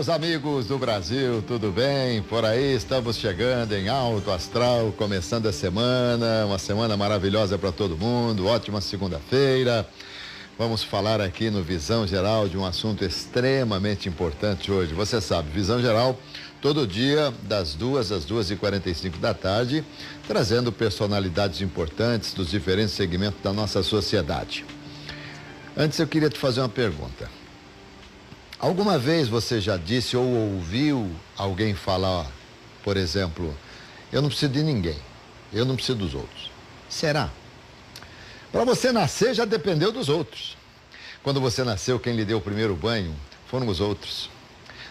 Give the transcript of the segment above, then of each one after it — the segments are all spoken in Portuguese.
meus amigos do Brasil, tudo bem? Por aí estamos chegando em alto astral, começando a semana, uma semana maravilhosa para todo mundo, ótima segunda-feira. Vamos falar aqui no Visão Geral de um assunto extremamente importante hoje. Você sabe, Visão Geral, todo dia, das 2 às 2h45 da tarde, trazendo personalidades importantes dos diferentes segmentos da nossa sociedade. Antes eu queria te fazer uma pergunta. Alguma vez você já disse ou ouviu alguém falar, por exemplo, eu não preciso de ninguém, eu não preciso dos outros? Será? Para você nascer já dependeu dos outros. Quando você nasceu, quem lhe deu o primeiro banho foram os outros.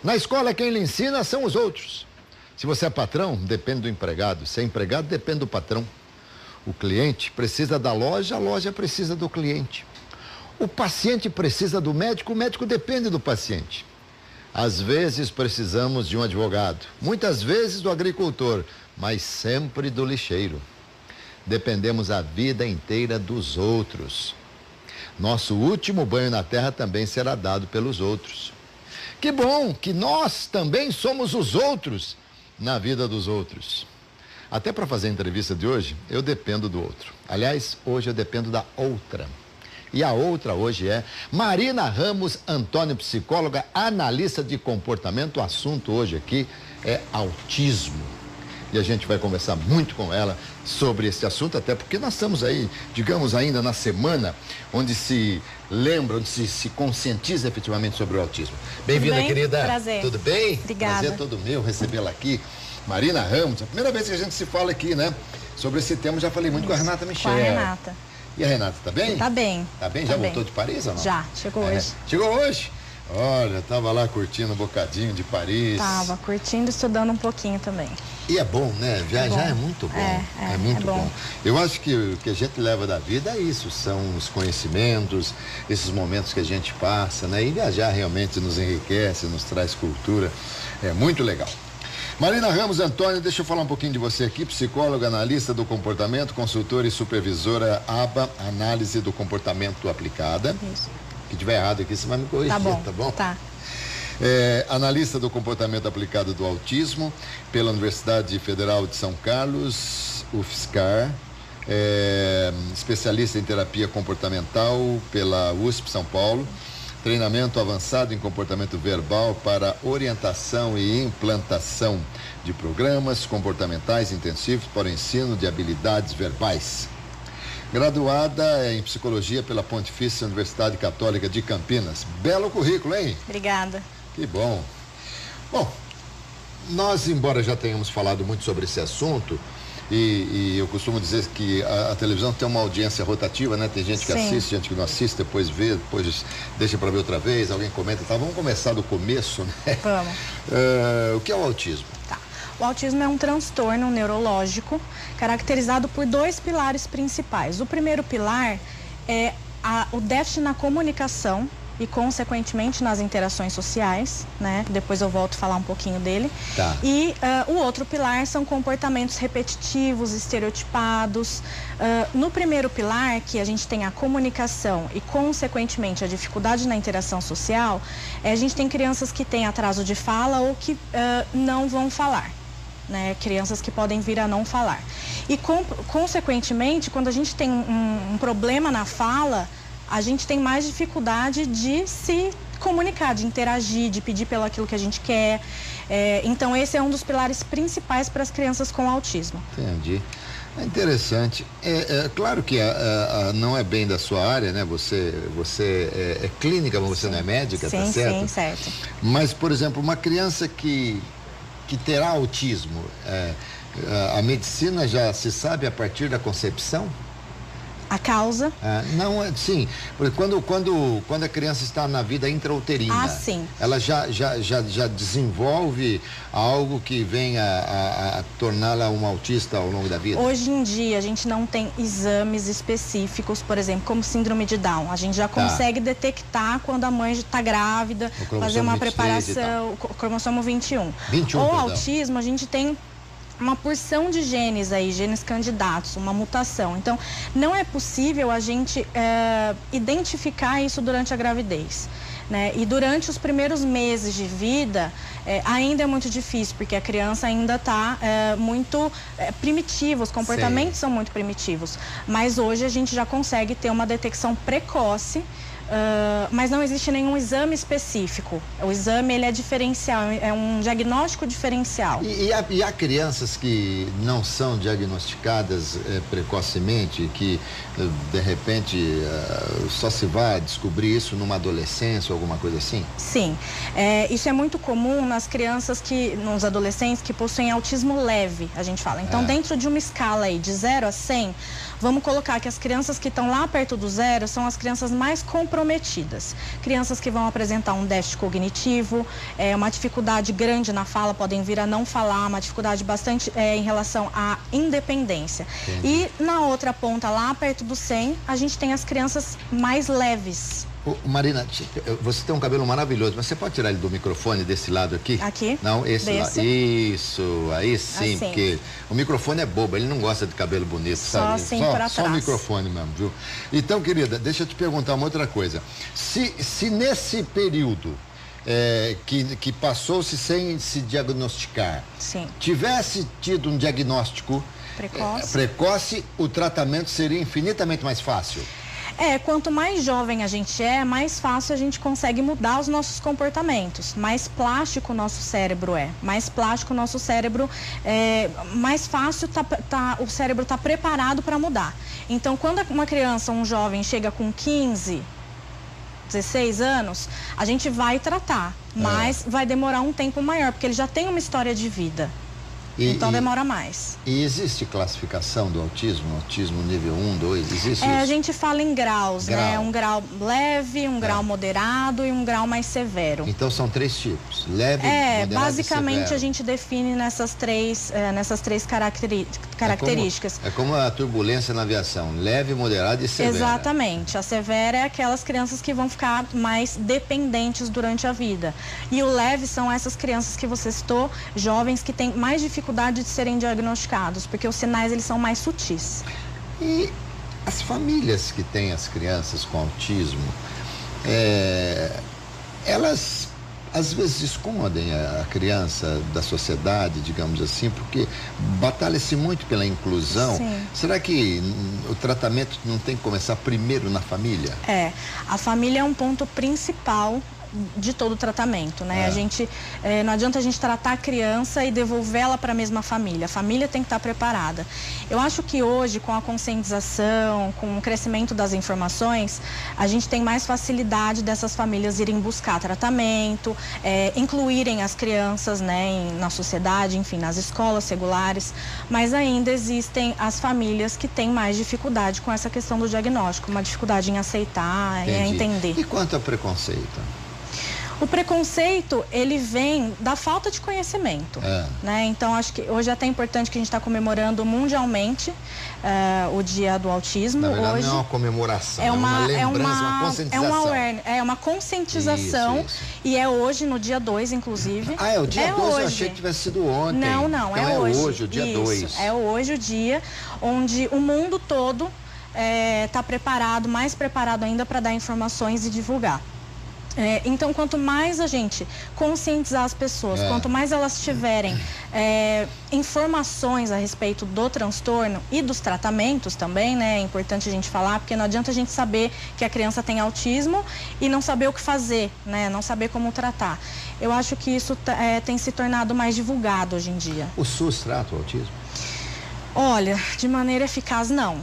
Na escola, quem lhe ensina são os outros. Se você é patrão, depende do empregado. Se é empregado, depende do patrão. O cliente precisa da loja, a loja precisa do cliente. O paciente precisa do médico, o médico depende do paciente. Às vezes precisamos de um advogado, muitas vezes do agricultor, mas sempre do lixeiro. Dependemos a vida inteira dos outros. Nosso último banho na terra também será dado pelos outros. Que bom que nós também somos os outros na vida dos outros. Até para fazer a entrevista de hoje, eu dependo do outro. Aliás, hoje eu dependo da outra. E a outra hoje é Marina Ramos Antônio, psicóloga, analista de comportamento. O assunto hoje aqui é autismo. E a gente vai conversar muito com ela sobre esse assunto, até porque nós estamos aí, digamos, ainda na semana onde se lembra, onde se conscientiza efetivamente sobre o autismo. Bem-vinda, querida. Prazer. Tudo bem? Obrigada. Prazer todo meu recebê-la aqui. Marina Ramos, a primeira vez que a gente se fala aqui, né? Sobre esse tema, já falei muito com a Renata Michel. Com a Renata. E a Renata, tá bem? Tá bem. Tá bem? Já voltou de Paris ou não? Já, chegou hoje. Chegou hoje? Olha, tava lá curtindo um bocadinho de Paris. Tava curtindo, estudando um pouquinho também. E é bom, né? Viajar é muito bom. É muito bom. Eu acho que o que a gente leva da vida é isso, são os conhecimentos, esses momentos que a gente passa, né? E viajar realmente nos enriquece, nos traz cultura. É muito legal. Marina Ramos Antônio, deixa eu falar um pouquinho de você aqui, psicóloga, analista do comportamento, consultora e supervisora ABA, análise do comportamento aplicada. Isso. Se tiver errado aqui, você vai me corrigir, tá bom? Tá. Analista do comportamento aplicado do autismo pela Universidade Federal de São Carlos, UFSCar, especialista em terapia comportamental pela USP São Paulo, treinamento avançado em comportamento verbal para orientação e implantação de programas comportamentais intensivos para o ensino de habilidades verbais. Graduada em psicologia pela Pontifícia Universidade Católica de Campinas. Belo currículo, hein? Obrigada. Que bom. Bom, nós, embora já tenhamos falado muito sobre esse assunto, e eu costumo dizer que a televisão tem uma audiência rotativa, né? Tem gente que assiste, gente que não assiste, depois vê, depois deixa para ver outra vez, alguém comenta e tal. Vamos começar do começo, né? Vamos. O que é o autismo? Tá. O autismo é um transtorno neurológico caracterizado por 2 pilares principais. O primeiro pilar é o déficit na comunicação e, consequentemente, nas interações sociais, né? Depois eu volto a falar um pouquinho dele. Tá. E o outro pilar são comportamentos repetitivos, estereotipados. No primeiro pilar, que a gente tem a comunicação e, consequentemente, a dificuldade na interação social, a gente tem crianças que têm atraso de fala ou que não vão falar. Né, crianças que podem vir a não falar. E, consequentemente, quando a gente tem um problema na fala, a gente tem mais dificuldade de se comunicar, de interagir, de pedir pelo aquilo que a gente quer. Então, esse é um dos pilares principais para as crianças com autismo. Entendi. É interessante. Claro que não é bem da sua área, né? Você é clínica, mas você não é médica, tá certo? Sim, certo. Mas, por exemplo, uma criança que terá autismo, a medicina já se sabe a partir da concepção? A causa? Não, sim, porque quando a criança está na vida intrauterina, sim. Ela já desenvolve algo que venha a torná-la uma autista ao longo da vida? Hoje em dia a gente não tem exames específicos, por exemplo, como síndrome de Down. A gente já consegue detectar quando a mãe está grávida, fazer uma preparação, cromossomo 21. 21, ou autismo, a gente tem uma porção de genes aí, genes candidatos, uma mutação. Então, não é possível a gente identificar isso durante a gravidez. né? E durante os primeiros meses de vida, ainda é muito difícil, porque a criança ainda está muito primitiva, os comportamentos são muito primitivos. Mas hoje a gente já consegue ter uma detecção precoce, mas não existe nenhum exame específico. O exame, ele é diferencial, é um diagnóstico diferencial. E há crianças que não são diagnosticadas precocemente, que de repente só se vai descobrir isso numa adolescência ou alguma coisa assim? Sim, isso é muito comum nas crianças nos adolescentes que possuem autismo leve, a gente fala. Então, dentro de uma escala aí de 0 a 100, vamos colocar que as crianças que estão lá perto do 0 são as crianças mais comprometidas. Crianças que vão apresentar um déficit cognitivo, uma dificuldade grande na fala, podem vir a não falar, uma dificuldade bastante em relação à independência. Entendi. E na outra ponta, lá perto do 100, a gente tem as crianças mais leves. Marina, você tem um cabelo maravilhoso, mas você pode tirar ele do microfone desse lado aqui? Aqui? Não, esse lado. Isso, aí sim, assim. Porque o microfone é bobo, ele não gosta de cabelo bonito, só sabe? Assim pra trás. Só o microfone mesmo, viu? Então, querida, deixa eu te perguntar uma outra coisa. Se nesse período que passou-se sem se diagnosticar, sim, tivesse tido um diagnóstico precoce, o tratamento seria infinitamente mais fácil? Quanto mais jovem a gente mais fácil a gente consegue mudar os nossos comportamentos. Mais plástico o nosso cérebro mais plástico o nosso cérebro, mais fácil o cérebro tá preparado para mudar. Então, quando uma criança, um jovem chega com 15, 16 anos, a gente vai tratar, mas vai demorar um tempo maior, porque ele já tem uma história de vida. Então demora mais. E existe classificação do autismo? Autismo nível 1, 2, existe isso? A gente fala em graus, né? Um grau leve, um grau moderado e um grau mais severo. Então são 3 tipos, leve, moderado basicamente e severo. A gente define nessas três características. É como a turbulência na aviação, leve, moderado e severa. Exatamente. A severa é aquelas crianças que vão ficar mais dependentes durante a vida. E o leve são essas crianças que você citou, jovens que têm mais dificuldade de serem diagnosticados, porque os sinais eles são mais sutis. E as famílias que têm as crianças com autismo, elas às vezes escondem a criança da sociedade, digamos assim, porque batalha-se muito pela inclusão. Sim. Será que o tratamento não tem que começar primeiro na família? A família é um ponto principal de todo o tratamento, né? A gente, não adianta a gente tratar a criança e devolvê-la para a mesma família. A família tem que estar preparada. Eu acho que hoje, com a conscientização, com o crescimento das informações, a gente tem mais facilidade dessas famílias irem buscar tratamento, incluírem as crianças, né, na sociedade, enfim, nas escolas regulares, mas ainda existem as famílias que têm mais dificuldade com essa questão do diagnóstico, uma dificuldade em aceitar, em entender. E quanto ao preconceito? O preconceito, ele vem da falta de conhecimento, né? Então, acho que hoje é até importante que a gente está comemorando mundialmente o Dia do Autismo. Na verdade, hoje não é uma comemoração, é uma lembrança, uma conscientização. É uma conscientização. Isso. E é hoje, no dia 2, inclusive. É o dia 2, eu achei que tivesse sido ontem. Não, então é hoje. O dia 2. É hoje o dia onde o mundo todo está preparado, mais preparado ainda para dar informações e divulgar. Então, quanto mais a gente conscientizar as pessoas, quanto mais elas tiverem informações a respeito do transtorno e dos tratamentos também, né? É importante a gente falar, porque não adianta a gente saber que a criança tem autismo e não saber o que fazer, né? Não saber como tratar. Eu acho que isso tem se tornado mais divulgado hoje em dia. O SUS trata o autismo? Olha, de maneira eficaz, não.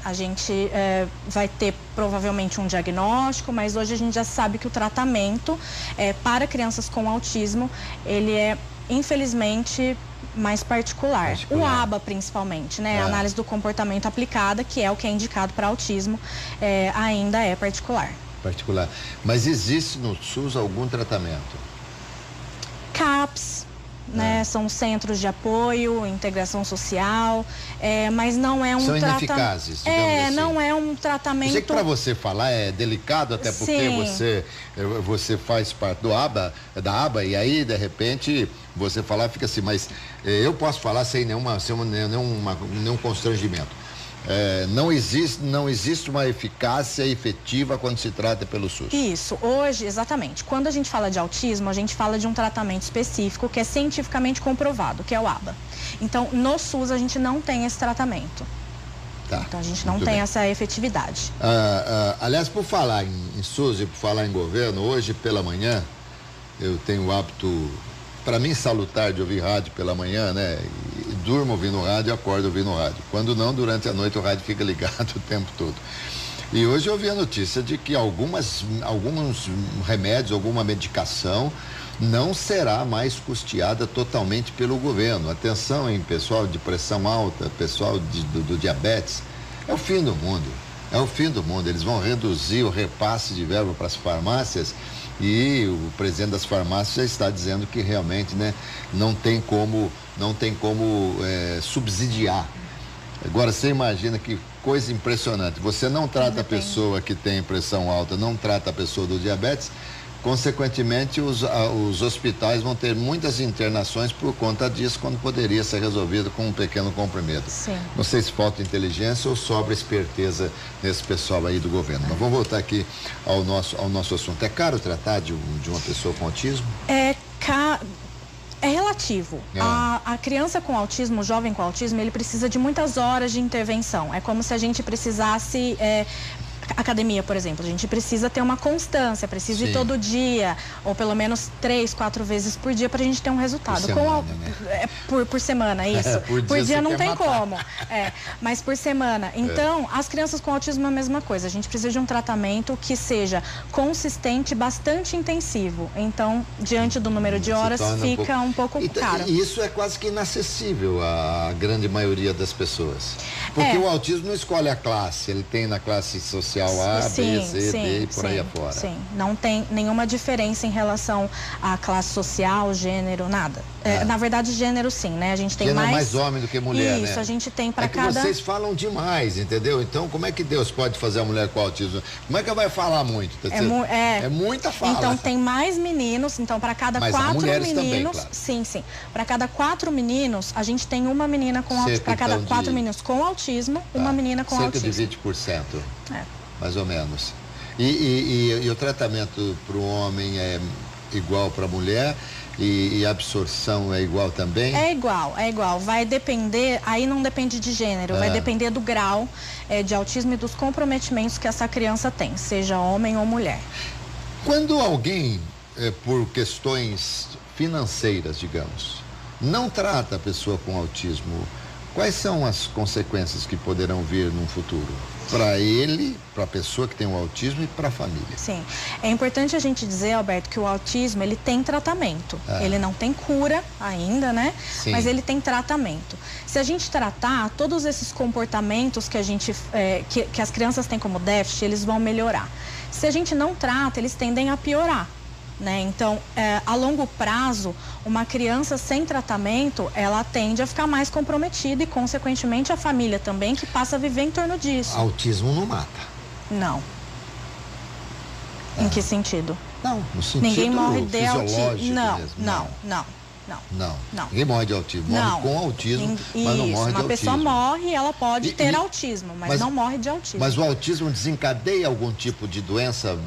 A gente vai ter provavelmente um diagnóstico, mas hoje a gente já sabe que o tratamento para crianças com autismo, ele é, infelizmente, mais particular. O ABA, principalmente, né? A análise do comportamento aplicada, que é o que é indicado para autismo, ainda é particular. Mas existe no SUS algum tratamento? CAPS, né? São centros de apoio, integração social, mas não é um tratamento. São ineficazes, digamos assim. Não é um tratamento. Eu sei que para você falar é delicado, até porque você faz parte da ABA, e aí, de repente, você falar fica assim, mas eu posso falar sem nenhum constrangimento. não existe uma eficácia efetiva quando se trata pelo SUS. Isso, hoje, exatamente. Quando a gente fala de autismo, a gente fala de um tratamento específico que é cientificamente comprovado, que é o ABA. Então, no SUS, a gente não tem esse tratamento. Tá, então, a gente não tem essa efetividade. Aliás, por falar em SUS e por falar em governo, hoje pela manhã, eu tenho o hábito, para mim, salutar de ouvir rádio pela manhã, né? E durmo ouvindo rádio e acordo ouvindo rádio. Quando não, durante a noite o rádio fica ligado o tempo todo. E hoje eu ouvi a notícia de que alguns remédios, alguma medicação não será mais custeada totalmente pelo governo. Atenção, hein, pessoal de pressão alta, pessoal do diabetes. É o fim do mundo. É o fim do mundo. Eles vão reduzir o repasse de verba para as farmácias e o presidente das farmácias já está dizendo que realmente, né, não tem como subsidiar. Agora, você imagina que coisa impressionante. Você não trata a pessoa que tem pressão alta, não trata a pessoa do diabetes. Consequentemente, os hospitais vão ter muitas internações por conta disso, quando poderia ser resolvido com um pequeno comprimido. Sim. Não sei se falta inteligência ou sobra esperteza nesse pessoal aí do governo. Mas vamos voltar aqui ao nosso assunto. É caro tratar de uma pessoa com autismo? É relativo. A criança com autismo, o jovem com autismo, ele precisa de muitas horas de intervenção. É como se a gente precisasse... academia, por exemplo, a gente precisa ter uma constância, precisa ir todo dia, ou pelo menos 3, 4 vezes por dia para a gente ter um resultado. Por semana, isso. Por dia não tem como. Mas por semana. Então, as crianças com autismo é a mesma coisa. A gente precisa de um tratamento que seja consistente, bastante intensivo. Então, diante do número de horas, fica um pouco caro. E isso é quase que inacessível à grande maioria das pessoas. Porque o autismo não escolhe a classe, ele tem na classe social A, B, C, D e por aí afora. Sim, não tem nenhuma diferença em relação à classe social, gênero, nada. Na verdade, gênero sim, né? A gente tem gênero mais homem do que mulher, Isso, né? A gente tem para cada... vocês falam demais, entendeu? Então, como é que Deus pode fazer a mulher com autismo? Como é que ela vai falar muito? É muita fala. Então, tem mais meninos, então para cada 4 meninos... Também, claro. Sim. Para cada 4 meninos, a gente tem uma menina com autismo. Para cada 4 meninos com autismo, uma menina com autismo. Cerca de 20%. Mais ou menos. E o tratamento para o homem é igual para a mulher e a absorção é igual também? É igual. Vai depender, aí não depende de gênero, vai depender do grau de autismo e dos comprometimentos que essa criança tem, seja homem ou mulher. Quando alguém, por questões financeiras, digamos, não trata a pessoa com autismo, quais são as consequências que poderão vir no futuro? Para ele, para a pessoa que tem o autismo e para a família. Sim, é importante a gente dizer, Alberto, que o autismo, ele tem tratamento. Ele não tem cura ainda, né? Sim. Mas ele tem tratamento. Se a gente tratar, todos esses comportamentos que que as crianças têm como déficit, eles vão melhorar. Se a gente não trata, eles tendem a piorar. Né? Então, a longo prazo, uma criança sem tratamento, ela tende a ficar mais comprometida e, consequentemente, a família também, que passa a viver em torno disso. Autismo não mata. Não. Em que sentido? Não, no sentido ninguém morre de autismo. Não. Ninguém morre de autismo. Morre com autismo, mas não morre de autismo. Uma pessoa morre, ela pode ter autismo, mas não morre de autismo. Mas o autismo desencadeia algum tipo de doença?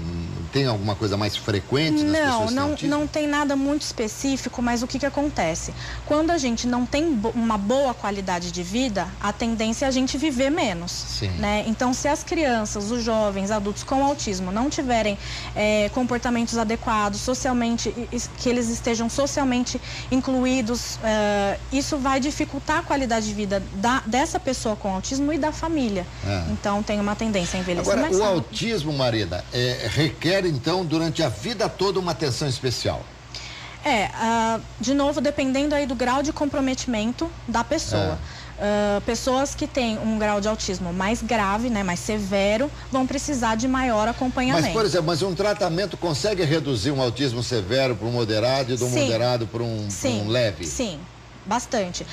Tem alguma coisa mais frequente nas pessoas que têm autismo? Não tem nada muito específico, mas o que acontece? Quando a gente não tem uma boa qualidade de vida, a tendência é a gente viver menos. Sim. Né? Então, se as crianças, os jovens, adultos com autismo não tiverem comportamentos adequados, socialmente, que eles estejam socialmente incluídos, isso vai dificultar a qualidade de vida dessa pessoa com autismo e da família. Então, tem uma tendência a envelhecer mais rápido. Agora, o autismo, Marina, requer, então, durante a vida toda uma atenção especial? De novo, dependendo aí do grau de comprometimento da pessoa. Pessoas que têm um grau de autismo mais grave, né, mais severo, vão precisar de maior acompanhamento. Mas, por exemplo, um tratamento consegue reduzir um autismo severo para um moderado e do moderado para um leve? Sim. Bastante.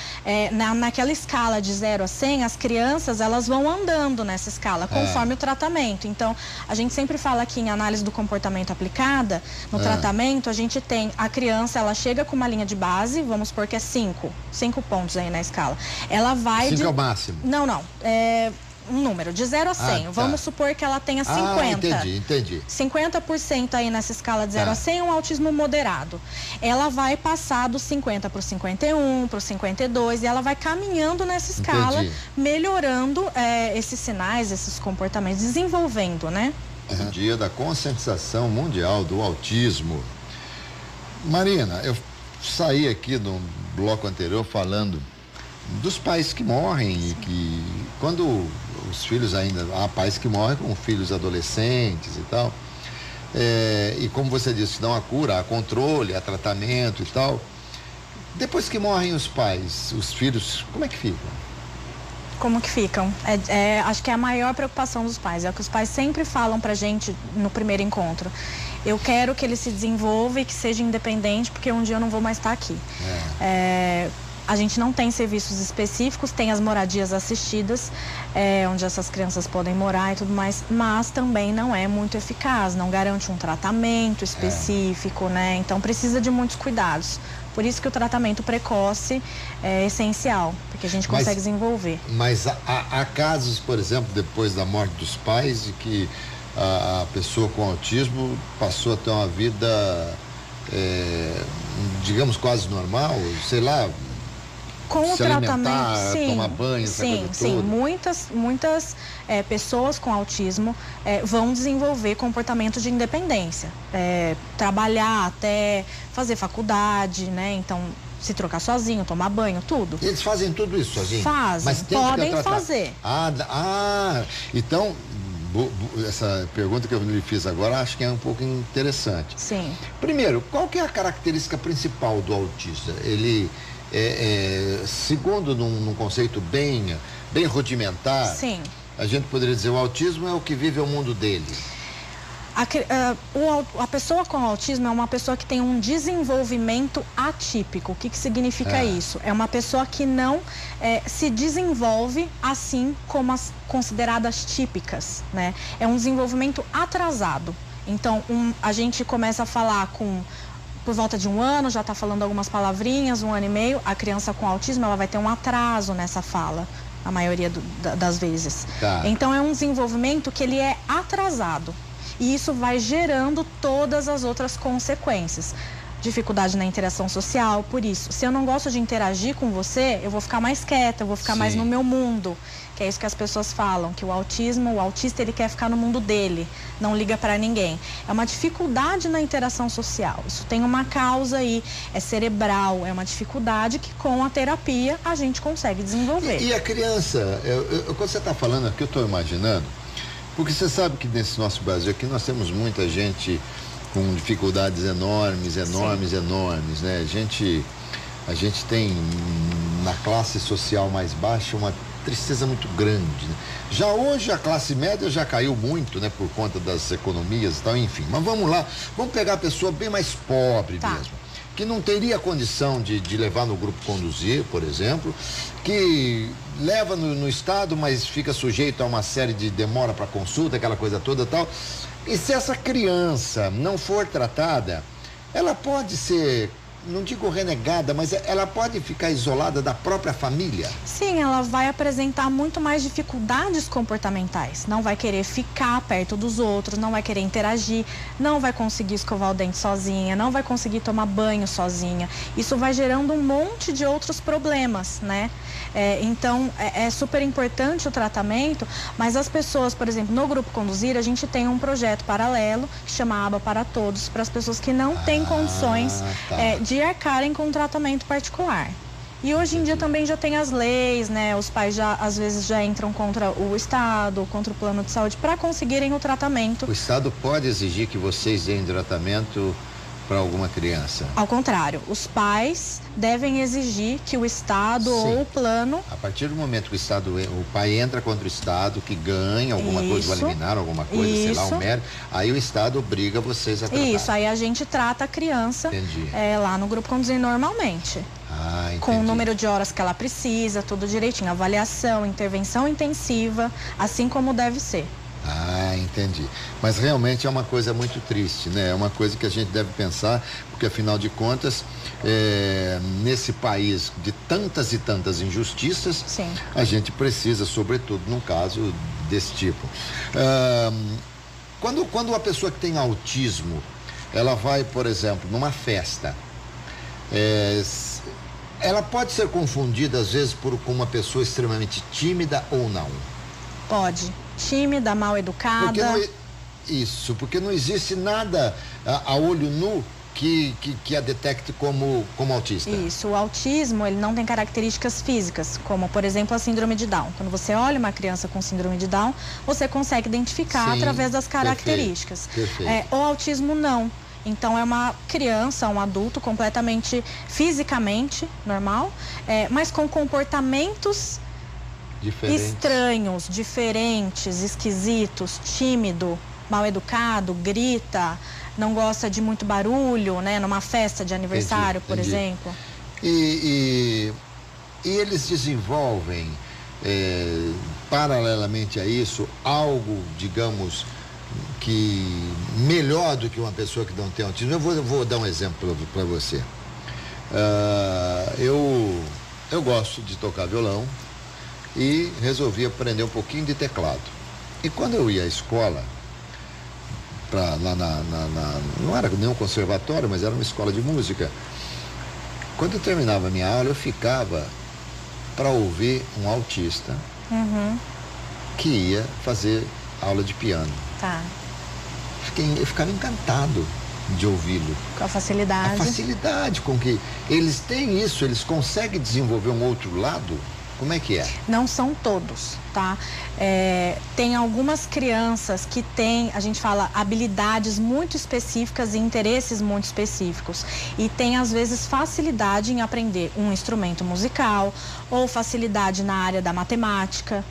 Naquela escala de 0 a 100, as crianças, elas vão andando nessa escala, conforme o tratamento. Então, a gente sempre fala aqui em análise do comportamento aplicada, no tratamento, a gente tem a criança, ela chega com uma linha de base, vamos supor que é 5 pontos aí na escala. Ela vai 5 é o máximo? Não. um número, de 0 a 100. Tá. Vamos supor que ela tenha 50. Entendi. 50% aí nessa escala de 0 a 100 é um autismo moderado. Ela vai passar do 50 para o 51, para o 52, e ela vai caminhando nessa escala, melhorando esses sinais, esses comportamentos, desenvolvendo, né? É o dia da conscientização mundial do autismo. Marina, eu saí aqui no bloco anterior falando dos pais que morrem e que quando os filhos ainda... Há pais que morrem com filhos adolescentes e tal. E como você disse, não há cura, há controle, há tratamento e tal. Depois que morrem os pais, os filhos, como é que ficam? Como que ficam? Acho que é a maior preocupação dos pais. É o que os pais sempre falam pra gente no primeiro encontro. Eu quero que ele se desenvolva e que seja independente, porque um dia eu não vou mais estar aqui. A gente não tem serviços específicos, tem as moradias assistidas, onde essas crianças podem morar e tudo mais, mas também não é muito eficaz, não garante um tratamento específico, né? Então precisa de muitos cuidados. Por isso que o tratamento precoce é essencial, porque a gente consegue desenvolver. Mas há casos, por exemplo, depois da morte dos pais, de que a pessoa com autismo passou a ter uma vida, digamos, quase normal, sei lá, com o tratamento, sim, tomar banho, sim, muitas pessoas com autismo vão desenvolver comportamento de independência, trabalhar até fazer faculdade, né? Então, se trocar sozinho, tomar banho, tudo. E eles fazem tudo isso sozinho? Fazem, mas podem fazer. Então, essa pergunta que eu lhe fiz agora, acho que é um pouco interessante. Sim. Primeiro, qual que é a característica principal do autista? Ele segundo num conceito bem rudimentar, sim, a gente poderia dizer o autismo é o que vive o mundo dele. A pessoa com autismo é uma pessoa que tem um desenvolvimento atípico. O que significa isso? É uma pessoa que não se desenvolve assim como as consideradas típicas, né? É um desenvolvimento atrasado. Então, a gente começa a falar por volta de 1 ano, já está falando algumas palavrinhas, 1 ano e meio. A criança com autismo, ela vai ter um atraso nessa fala, a maioria das vezes. Então, é um desenvolvimento que ele é atrasado. E isso vai gerando todas as outras consequências. Dificuldade na interação social, por isso. Se eu não gosto de interagir com você, eu vou ficar mais quieta, eu vou ficar mais no meu mundo. Que é isso que as pessoas falam, que o autista, ele quer ficar no mundo dele, não liga para ninguém. É uma dificuldade na interação social. Isso tem uma causa aí, é cerebral, é uma dificuldade que com a terapia a gente consegue desenvolver. E a criança, quando você está falando aqui, eu estou imaginando, porque você sabe que nesse nosso Brasil aqui nós temos muita gente com dificuldades enormes, né? A gente tem na classe social mais baixa uma tristeza muito grande, né? Já hoje a classe média já caiu muito, né? Por conta das economias e tal, enfim. Mas vamos lá, vamos pegar a pessoa bem mais pobre mesmo, que não teria condição de levar no grupo conduzir, por exemplo, que leva no estado, mas fica sujeito a uma série de demora para consulta, aquela coisa toda e tal. E se essa criança não for tratada, ela pode ser, não digo renegada, mas ela pode ficar isolada da própria família? Sim, ela vai apresentar muito mais dificuldades comportamentais. Não vai querer ficar perto dos outros, não vai querer interagir, não vai conseguir escovar o dente sozinha, não vai conseguir tomar banho sozinha. Isso vai gerando um monte de outros problemas, né? Então, é super importante o tratamento, mas as pessoas, por exemplo, no Grupo Conduzir, a gente tem um projeto paralelo que chama Aba para Todos, para as pessoas que não têm condições de arcarem com um tratamento particular. E hoje em dia também já tem as leis, né? Os pais às vezes já entram contra o Estado, contra o plano de saúde para conseguirem o tratamento. O Estado pode exigir que vocês deem tratamento para alguma criança? Ao contrário, os pais devem exigir que o Estado ou o plano... A partir do momento que o pai entra contra o Estado, que ganha alguma coisa, vai eliminar alguma coisa, sei lá, um mérito, aí o Estado obriga vocês a tratar. Isso, aí a gente trata a criança lá no Grupo Conduzir normalmente. Com o número de horas que ela precisa, tudo direitinho, avaliação, intervenção intensiva, assim como deve ser. Ah, entendi. Mas realmente é uma coisa muito triste, né? É uma coisa que a gente deve pensar, porque afinal de contas, nesse país de tantas e tantas injustiças, Sim. a gente precisa, sobretudo num caso desse tipo. Quando a pessoa que tem autismo, ela vai, por exemplo, numa festa, ela pode ser confundida às vezes com uma pessoa extremamente tímida ou não? Pode. Tímida, mal educada. Porque não existe nada a olho nu que a detecte como autista. Isso, o autismo, ele não tem características físicas, como, por exemplo, a síndrome de Down. Quando você olha uma criança com síndrome de Down, você consegue identificar através das características. Perfeito. O autismo não. Então, é uma criança, um adulto completamente fisicamente normal, mas com comportamentos estranhos, diferentes, esquisitos, tímido, mal educado, grita, não gosta de muito barulho, né? Numa festa de aniversário, por exemplo. E eles desenvolvem, paralelamente a isso, algo, digamos, que melhor do que uma pessoa que não tem autismo. Eu vou dar um exemplo para você. Eu gosto de tocar violão e resolvi aprender um pouquinho de teclado. E quando eu ia à escola, não era nem um conservatório, mas era uma escola de música. Quando eu terminava a minha aula, eu ficava para ouvir um autista que ia fazer aula de piano. Tá. Eu ficava encantado de ouvi-lo. Com a facilidade. A facilidade com que eles têm isso, eles conseguem desenvolver um outro lado. Como é que é? Não são todos, tá? Tem algumas crianças que têm, a gente fala, habilidades muito específicas e interesses muito específicos. E tem, às vezes, facilidade em aprender um instrumento musical ou facilidade na área da matemática.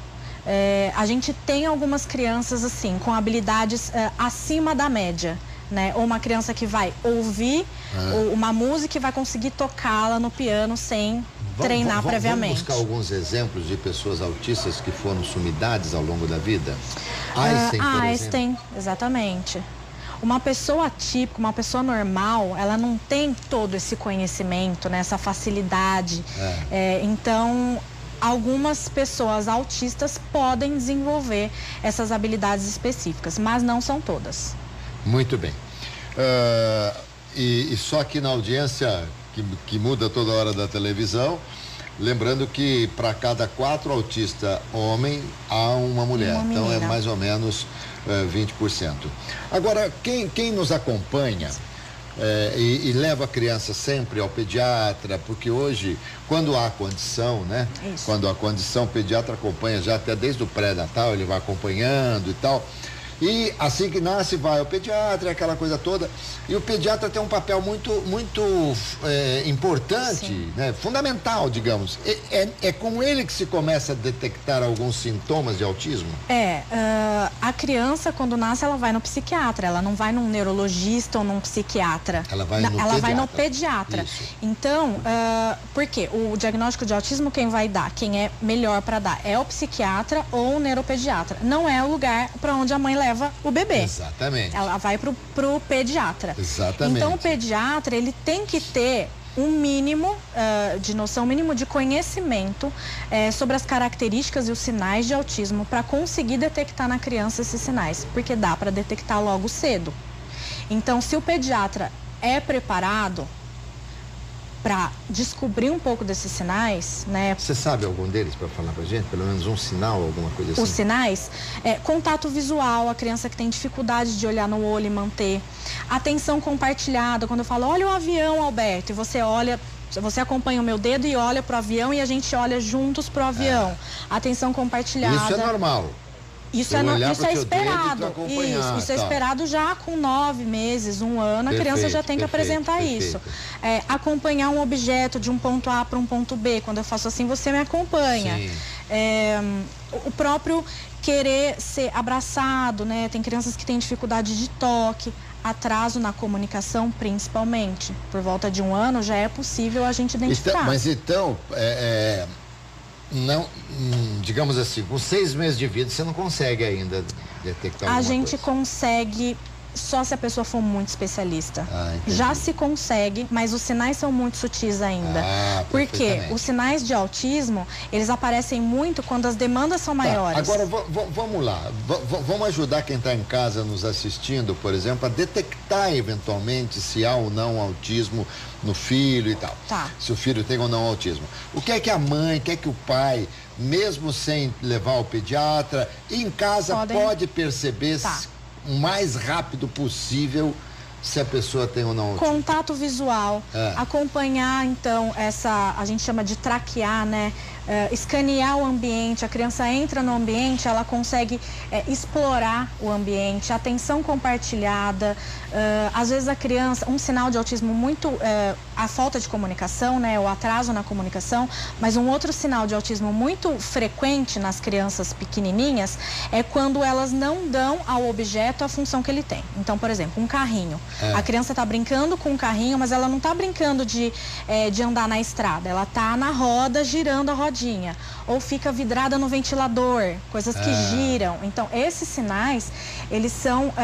A gente tem algumas crianças, assim, com habilidades acima da média. Né? Ou uma criança que vai ouvir uma música e vai conseguir tocá-la no piano sem treinar previamente. Vamos buscar alguns exemplos de pessoas autistas que foram sumidades ao longo da vida? Einstein, exatamente. Uma pessoa típica, uma pessoa normal, ela não tem todo esse conhecimento, né? Essa facilidade. Então, algumas pessoas autistas podem desenvolver essas habilidades específicas, mas não são todas. Muito bem. E só aqui na audiência, que muda toda hora da televisão, lembrando que para cada 4 autistas homem, há uma mulher. Então é mais ou menos 20%. Agora, quem nos acompanha e leva a criança sempre ao pediatra, porque hoje, quando há condição, né? Isso. Quando há condição, o pediatra acompanha já até desde o pré-natal, ele vai acompanhando e tal. E assim que nasce, vai ao pediatra, aquela coisa toda. E o pediatra tem um papel muito importante, né? Fundamental, digamos. É com ele que se começa a detectar alguns sintomas de autismo? A criança, quando nasce, ela vai no psiquiatra. Ela não vai num neurologista ou num psiquiatra. Ela vai no pediatra. Isso. Então, por quê? O diagnóstico de autismo, quem vai dar, quem é melhor para dar, é o psiquiatra ou o neuropediatra. Não é o lugar para onde a mãe leva o bebê. Exatamente. Ela vai pro pediatra. Exatamente. Então, o pediatra, ele tem que ter um mínimo de noção, um mínimo de conhecimento sobre as características e os sinais de autismo para conseguir detectar na criança esses sinais, porque dá para detectar logo cedo. Então, se o pediatra é preparado para descobrir um pouco desses sinais, né? Você sabe algum deles para falar pra gente? Pelo menos um sinal, alguma coisa assim? Os sinais, contato visual, a criança que tem dificuldade de olhar no olho e manter. Atenção compartilhada, quando eu falo, olha o avião, Alberto, e você olha, você acompanha o meu dedo e olha pro avião e a gente olha juntos pro avião. Atenção compartilhada. Isso é normal. Isso é esperado. Isso é esperado já com 9 meses, 1 ano, a criança já tem que apresentar isso. Acompanhar um objeto de um ponto A para um ponto B. Quando eu faço assim, você me acompanha. O próprio querer ser abraçado, né? Tem crianças que têm dificuldade de toque, atraso na comunicação, principalmente. Por volta de 1 ano já é possível a gente identificar. Mas então, não, digamos assim, com 6 meses de vida você não consegue ainda detectar alguma coisa. A gente consegue só se a pessoa for muito especialista. Já se consegue, mas os sinais são muito sutis ainda. Porque os sinais de autismo, eles aparecem muito quando as demandas são maiores. Agora, vamos lá. Vamos ajudar quem está em casa nos assistindo, por exemplo, a detectar eventualmente se há ou não autismo no filho e tal. Se o filho tem ou não autismo. O que é que a mãe, o que é que o pai, mesmo sem levar ao pediatra, em casa pode perceber o mais rápido possível se a pessoa tem ou não autismo? Contato visual, acompanhar então a gente chama de traquear, né? Escanear o ambiente, a criança entra no ambiente, ela consegue explorar o ambiente, atenção compartilhada, às vezes a criança, um sinal de autismo muito, a falta de comunicação, né, o atraso na comunicação, mas um outro sinal de autismo muito frequente nas crianças pequenininhas é quando elas não dão ao objeto a função que ele tem. Então, por exemplo, um carrinho. A criança está brincando com um carrinho, mas ela não está brincando de andar na estrada, ela está na roda, girando a rodinha. Ou fica vidrada no ventilador, coisas que giram. Então, esses sinais, eles são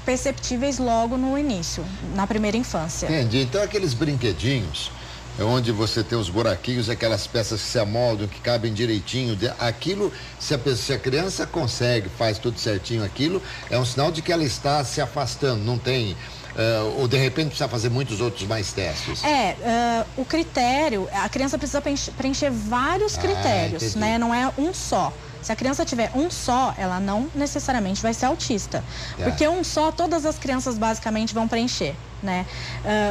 perceptíveis logo no início, na primeira infância. Entendi. Então, aqueles brinquedinhos, onde você tem os buraquinhos, aquelas peças que se amoldam, que cabem direitinho, aquilo, se a criança consegue, faz tudo certinho aquilo, é um sinal de que ela está se afastando, não tem... ou de repente precisa fazer muitos outros mais testes? O critério, a criança precisa preencher vários critérios, né? Não é um só. Se a criança tiver um só, ela não necessariamente vai ser autista. Porque um só, todas as crianças basicamente vão preencher, né?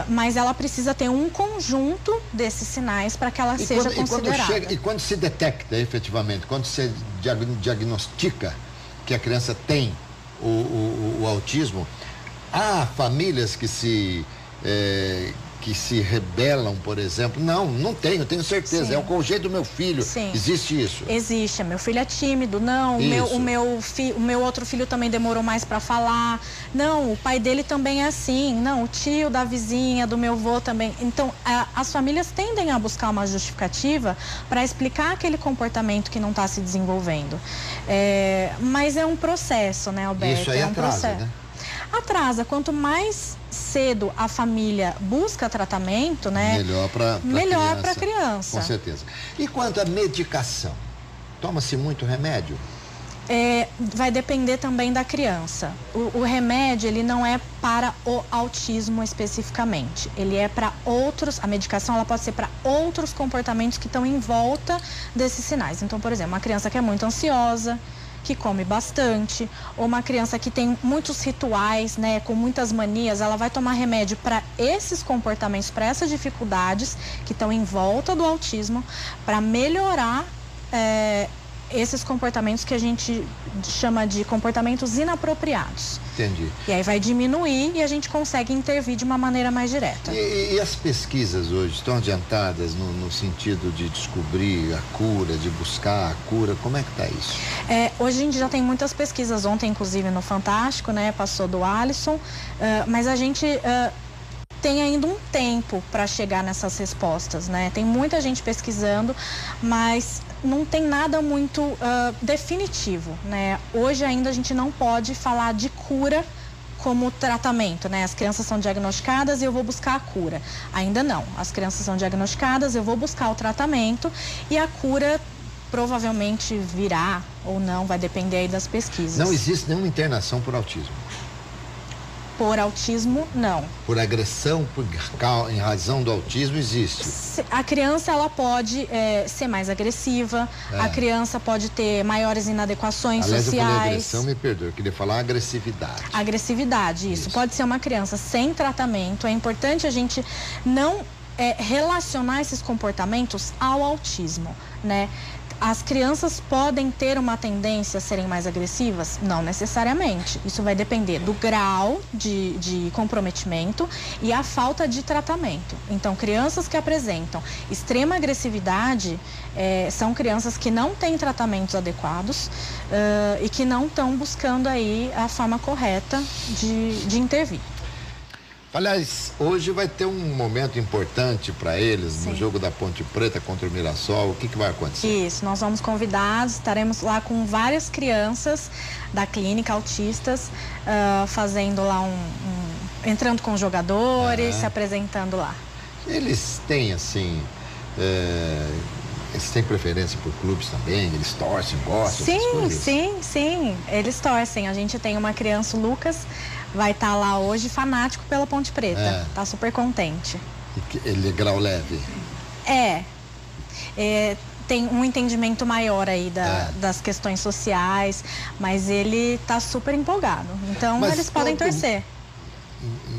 Mas ela precisa ter um conjunto desses sinais para que ela seja considerada. E quando se detecta efetivamente, quando se diagnostica que a criança tem o autismo, há famílias que se rebelam, por exemplo. Não tenho certeza. Sim. É o jeito do meu filho. Sim. Existe isso? Existe. Meu filho é tímido. Não, o meu outro filho também demorou mais para falar. Não, o pai dele também é assim. Não, o tio da vizinha, do meu avô também. Então, as famílias tendem a buscar uma justificativa para explicar aquele comportamento que não está se desenvolvendo. Mas é um processo, né, Alberto? Isso aí atrasa, né? Atrasa. Quanto mais cedo a família busca tratamento, né? Melhor para a criança. Com certeza. E quanto à medicação? Toma-se muito remédio? Vai depender também da criança. O remédio, ele não é para o autismo especificamente. Ele é para outros, a medicação ela pode ser para outros comportamentos que estão em volta desses sinais. Então, por exemplo, uma criança que é muito ansiosa, que come bastante, ou uma criança que tem muitos rituais, né, com muitas manias, ela vai tomar remédio para esses comportamentos, para essas dificuldades que estão em volta do autismo, para melhorar esses comportamentos que a gente chama de comportamentos inapropriados. Entendi. E aí vai diminuir e a gente consegue intervir de uma maneira mais direta. E as pesquisas hoje estão adiantadas no sentido de descobrir a cura, de buscar a cura? Como é que está isso? Hoje a gente já tem muitas pesquisas, ontem inclusive no Fantástico, né, passou do Alisson, mas a gente tem ainda um tempo para chegar nessas respostas, né? Tem muita gente pesquisando, mas não tem nada muito definitivo, né? Hoje ainda a gente não pode falar de cura como tratamento, né? As crianças são diagnosticadas e eu vou buscar a cura. Ainda não. As crianças são diagnosticadas, eu vou buscar o tratamento e a cura provavelmente virá ou não, vai depender aí das pesquisas. Não existe nenhuma internação por autismo? Por autismo, não. Por agressão, em razão do autismo, existe? A criança, ela pode ser mais agressiva, a criança pode ter maiores inadequações sociais. Eu falei agressão, me perdoe, eu queria falar agressividade. Agressividade, isso. Pode ser uma criança sem tratamento. É importante a gente não relacionar esses comportamentos ao autismo, né? As crianças podem ter uma tendência a serem mais agressivas? Não necessariamente. Isso vai depender do grau de comprometimento e a falta de tratamento. Então, crianças que apresentam extrema agressividade são crianças que não têm tratamentos adequados e que não estão buscando aí a forma correta de intervir. Aliás, hoje vai ter um momento importante para eles. Sim. No jogo da Ponte Preta contra o Mirassol. O que vai acontecer? Isso, nós vamos convidados, estaremos lá com várias crianças da clínica, autistas, fazendo lá entrando com jogadores, se apresentando lá. Eles têm, assim, eles têm preferência por clubes também? Eles torcem, gostam? Sim, eles torcem. A gente tem uma criança, o Lucas, vai estar lá hoje fanático pela Ponte Preta. Tá super contente. Ele é grau leve? Tem um entendimento maior aí das questões sociais, mas ele tá super empolgado. Então eles podem torcer.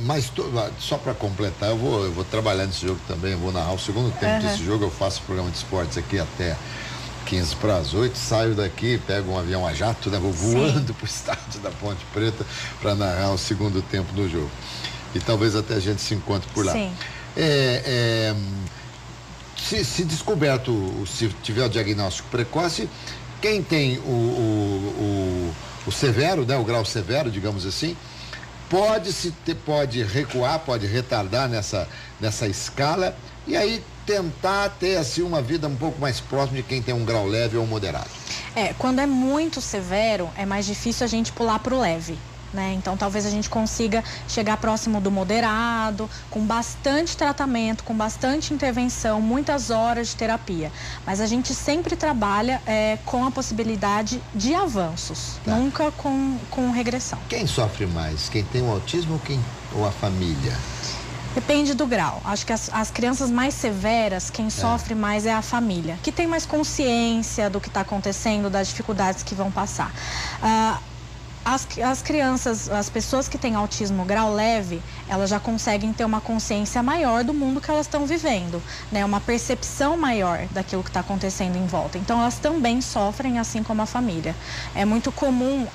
Mas só para completar, eu vou trabalhar nesse jogo também, eu vou narrar o segundo tempo desse jogo. Eu faço o programa de esportes aqui até 15 para as 8, saio daqui, pego um avião a jato, né? Vou voando para o estádio da Ponte Preta para narrar o segundo tempo do jogo. E talvez até a gente se encontre por lá. Sim. Se descoberto, se tiver o diagnóstico precoce, quem tem o severo, né? O grau severo, digamos assim, pode recuar, pode retardar nessa escala e aí tentar ter assim uma vida um pouco mais próxima de quem tem um grau leve ou moderado. Quando é muito severo, é mais difícil a gente pular para o leve, né? Então talvez a gente consiga chegar próximo do moderado, com bastante tratamento, com bastante intervenção, muitas horas de terapia. Mas a gente sempre trabalha com a possibilidade de avanços, nunca com regressão. Quem sofre mais? Quem tem o autismo ou a família? Depende do grau. Acho que as crianças mais severas, quem sofre mais é a família, que tem mais consciência do que está acontecendo, das dificuldades que vão passar. As crianças, as pessoas que têm autismo grau leve, elas já conseguem ter uma consciência maior do mundo que elas estão vivendo, né? Uma percepção maior daquilo que está acontecendo em volta. Então, elas também sofrem, assim como a família. É muito comum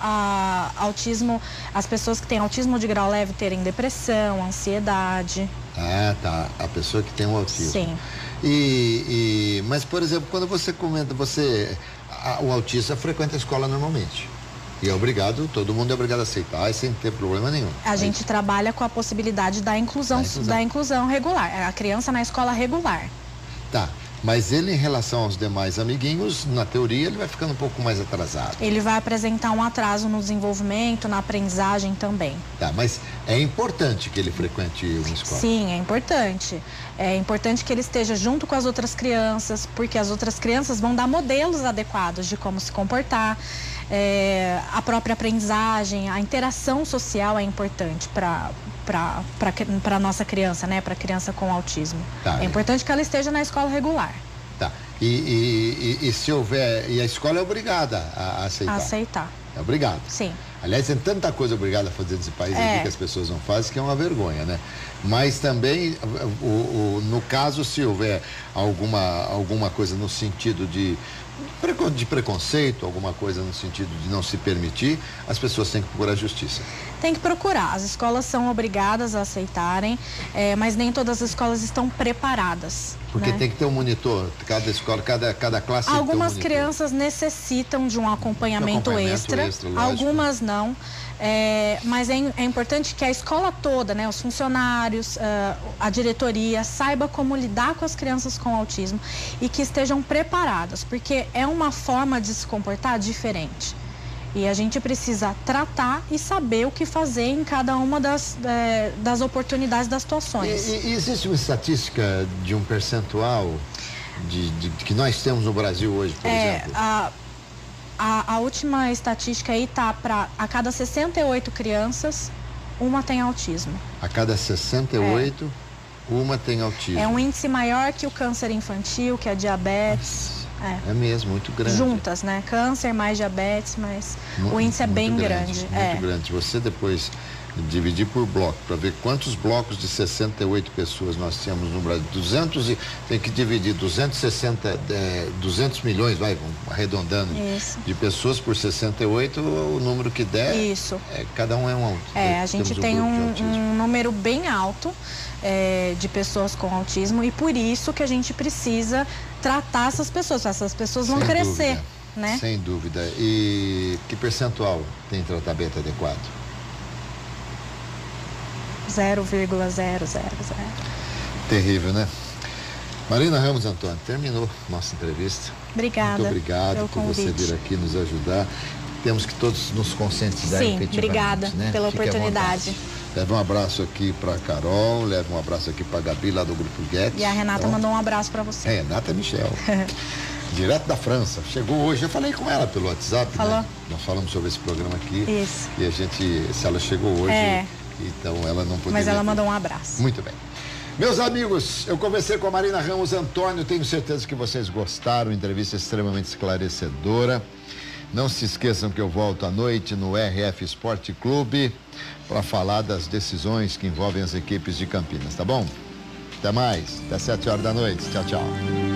as pessoas que têm autismo de grau leve terem depressão, ansiedade. A pessoa que tem o autismo. Sim. Mas, por exemplo, quando você comenta, o autista frequenta a escola normalmente. E todo mundo é obrigado a aceitar e sem ter problema nenhum. A gente trabalha com a possibilidade da inclusão regular. A criança na escola regular. Tá, mas ele em relação aos demais amiguinhos, na teoria, ele vai ficando um pouco mais atrasado. Ele vai apresentar um atraso no desenvolvimento, na aprendizagem também. Tá, mas é importante que ele frequente uma escola? Sim, é importante. É importante que ele esteja junto com as outras crianças, porque as outras crianças vão dar modelos adequados de como se comportar. A própria aprendizagem, a interação social é importante para a nossa criança, né? Para a criança com autismo. É importante que ela esteja na escola regular. Tá. E se houver... E a escola é obrigada a aceitar? Aceitar. É obrigado? Sim. Aliás, tem tanta coisa obrigada a fazer nesse país aqui que as pessoas não fazem, que é uma vergonha, né? Mas também, no caso, se houver alguma coisa no sentido de preconceito, alguma coisa no sentido de não se permitir, as pessoas têm que procurar a justiça. Tem que procurar. As escolas são obrigadas a aceitarem, mas nem todas as escolas estão preparadas. Porque tem que ter um monitor, cada escola, cada classe tem que ter um monitor. Algumas crianças necessitam de um acompanhamento extra, algumas não. Mas é importante que a escola toda, né, os funcionários, a diretoria, saiba como lidar com as crianças com autismo e que estejam preparadas, porque é uma forma de se comportar diferente. E a gente precisa tratar e saber o que fazer em cada uma das oportunidades, das situações. E existe uma estatística de um percentual de que nós temos no Brasil hoje, por exemplo? A última estatística aí tá para a cada 68 crianças, uma tem autismo. A cada 68, uma tem autismo. É um índice maior que o câncer infantil, que a diabetes. É mesmo, muito grande. Juntas, né? Câncer mais diabetes, mas o índice é bem grande. Muito grande. Se você depois dividir por bloco, para ver quantos blocos de 68 pessoas nós temos no Brasil, tem que dividir 200 milhões, vamos arredondando, de pessoas por 68, o número que der, cada um é um alto. A gente tem um número bem alto de pessoas com autismo e por isso que a gente precisa tratar essas pessoas vão crescer, né? Sem dúvida. E que percentual tem tratamento adequado? 0,000. Terrível, né? Marina Ramos Antônio, terminou nossa entrevista. Obrigada. Muito obrigado por você vir aqui nos ajudar. Temos que todos nos conscientizar efetivamente. Sim, obrigada pela oportunidade. Leve um abraço aqui para Carol, leve um abraço aqui para Gabi, lá do Grupo Guedes. E a Renata mandou um abraço para você. Renata Michel. Direto da França. Chegou hoje, eu falei com ela pelo WhatsApp. Falou? Né? Nós falamos sobre esse programa aqui. Isso. E a gente, se ela chegou hoje, então ela não poderia. Mas ela mandou um abraço. Muito bem. Meus amigos, eu conversei com a Marina Ramos Antônio, tenho certeza que vocês gostaram, entrevista extremamente esclarecedora. Não se esqueçam que eu volto à noite no RF Esporte Clube para falar das decisões que envolvem as equipes de Campinas, tá bom? Até mais, até 7 horas da noite. Tchau, tchau.